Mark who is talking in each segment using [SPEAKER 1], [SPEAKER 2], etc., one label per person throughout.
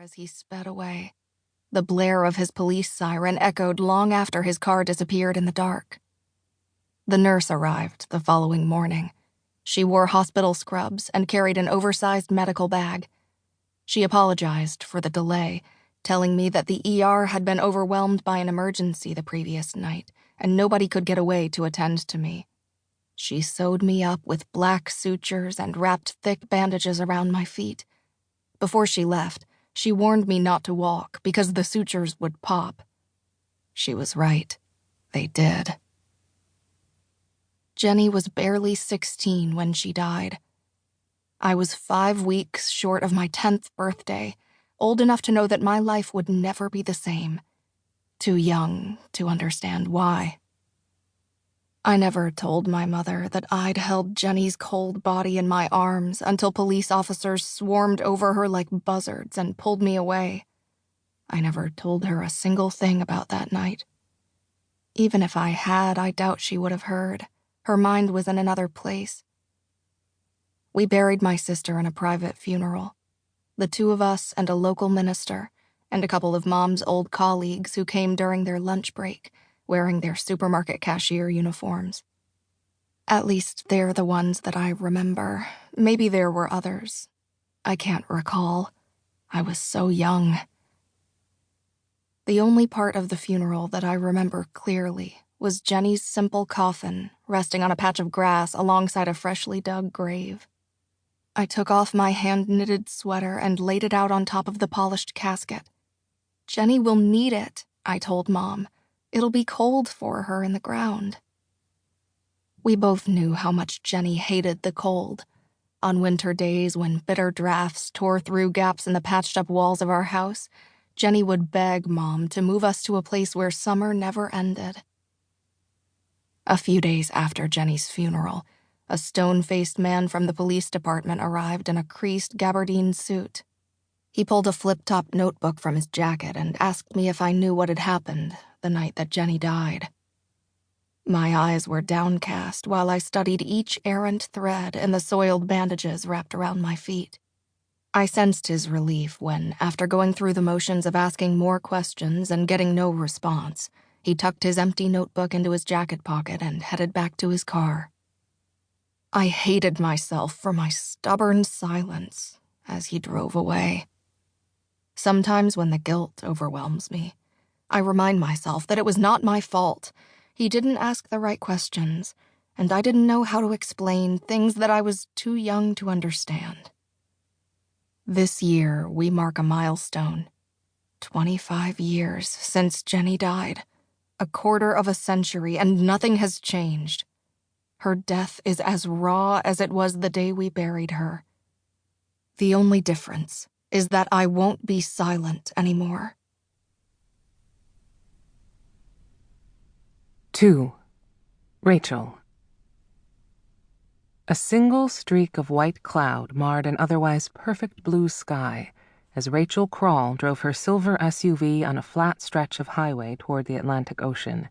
[SPEAKER 1] as he sped away. The blare of his police siren echoed long after his car disappeared in the dark. The nurse arrived the following morning. She wore hospital scrubs and carried an oversized medical bag. She apologized for the delay, telling me that the ER had been overwhelmed by an emergency the previous night, and nobody could get away to attend to me. She sewed me up with black sutures and wrapped thick bandages around my feet. Before she left, she warned me not to walk because the sutures would pop. She was right. They did. Jenny was barely 16 when she died. I was 5 weeks short of my 10th birthday, old enough to know that my life would never be the same. Too young to understand why. I never told my mother that I'd held Jenny's cold body in my arms until police officers swarmed over her like buzzards and pulled me away. I never told her a single thing about that night. Even if I had, I doubt she would have heard. Her mind was in another place. We buried my sister in a private funeral. The two of us and a local minister, and a couple of Mom's old colleagues who came during their lunch break, wearing their supermarket cashier uniforms. At least they're the ones that I remember. Maybe there were others. I can't recall. I was so young. The only part of the funeral that I remember clearly was Jenny's simple coffin resting on a patch of grass alongside a freshly dug grave. I took off my hand-knitted sweater and laid it out on top of the polished casket. Jenny will need it, I told Mom. It'll be cold for her in the ground. We both knew how much Jenny hated the cold. On winter days when bitter drafts tore through gaps in the patched-up walls of our house, Jenny would beg Mom to move us to a place where summer never ended. A few days after Jenny's funeral, a stone-faced man from the police department arrived in a creased gabardine suit. He pulled a flip-top notebook from his jacket and asked me if I knew what had happened the night that Jenny died. My eyes were downcast while I studied each errant thread in the soiled bandages wrapped around my feet. I sensed his relief when, after going through the motions of asking more questions and getting no response, he tucked his empty notebook into his jacket pocket and headed back to his car. I hated myself for my stubborn silence as he drove away. Sometimes when the guilt overwhelms me, I remind myself that it was not my fault. He didn't ask the right questions, and I didn't know how to explain things that I was too young to understand. This year, we mark a milestone. 25 years since Jenny died. A quarter of a century, and nothing has changed. Her death is as raw as it was the day we buried her. The only difference is that I won't be silent anymore.
[SPEAKER 2] 2. Rachel. A single streak of white cloud marred an otherwise perfect blue sky as Rachel Krall drove her silver SUV on a flat stretch of highway toward the Atlantic Ocean.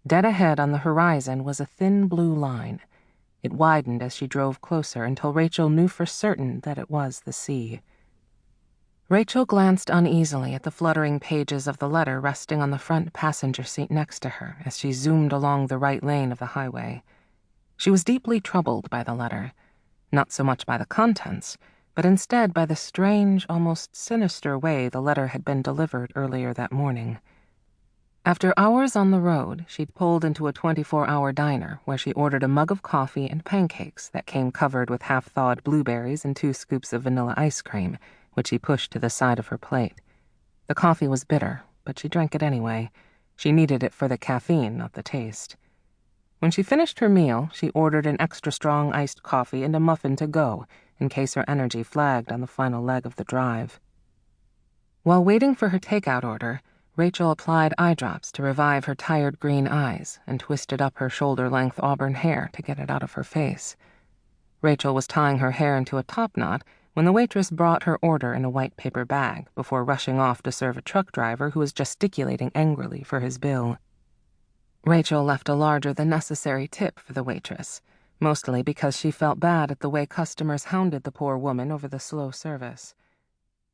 [SPEAKER 2] Dead ahead on the horizon was a thin blue line. It widened as she drove closer until Rachel knew for certain that it was the sea. Rachel glanced uneasily at the fluttering pages of the letter resting on the front passenger seat next to her as she zoomed along the right lane of the highway. She was deeply troubled by the letter, not so much by the contents, but instead by the strange, almost sinister way the letter had been delivered earlier that morning. After hours on the road, she'd pulled into a 24-hour diner where she ordered a mug of coffee and pancakes that came covered with half-thawed blueberries and 2 scoops of vanilla ice cream, which she pushed to the side of her plate. The coffee was bitter, but she drank it anyway. She needed it for the caffeine, not the taste. When she finished her meal, she ordered an extra-strong iced coffee and a muffin to go, in case her energy flagged on the final leg of the drive. While waiting for her takeout order, Rachel applied eye drops to revive her tired green eyes and twisted up her shoulder-length auburn hair to get it out of her face. Rachel was tying her hair into a topknot when the waitress brought her order in a white paper bag before rushing off to serve a truck driver who was gesticulating angrily for his bill. Rachel left a larger-than-necessary tip for the waitress, mostly because she felt bad at the way customers hounded the poor woman over the slow service.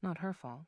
[SPEAKER 2] Not her fault.